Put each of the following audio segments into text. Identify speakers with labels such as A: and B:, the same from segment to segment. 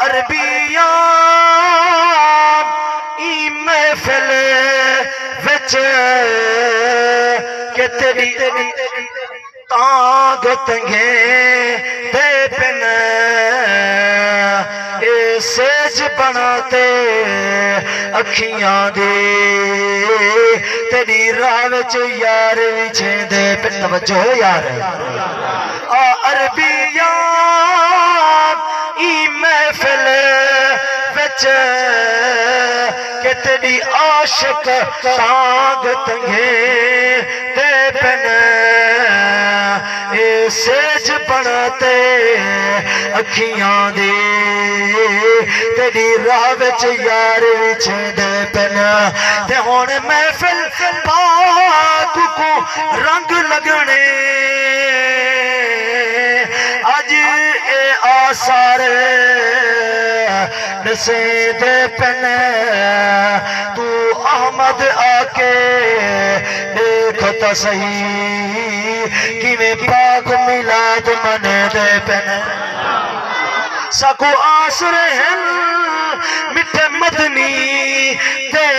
A: عربیاں ای محفل وچ کہ تیری تانگ تنگے دے پن اے سیج بناتے اکھیاں دے تیری راہ وچ یار وچھے دے پن توجہ یار عربیاں ای محفل وچ کہ تیری عاشق تانگ تنگے دے پن اے سیج بناتے اکھیاں دے تیری راہ وچ یار وچھے دے پن تے ہون محفل پاک کو رنگ لگنے آج اے آثار نسے دے پن تو احمد آکے دیکھتا صحیح کہ میں پاک ملاد منے دے پن سکو آسر ہیں مٹھے مدنی دے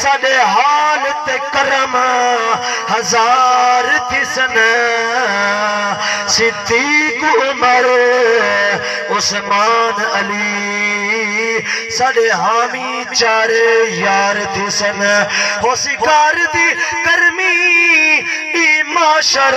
A: ساڑے حال تے کرم ہزار تھی سن صدیق عمر عثمان علی ساڑے حامی چارے یار تھی سن ہو سکار دی کرمی ای معاشر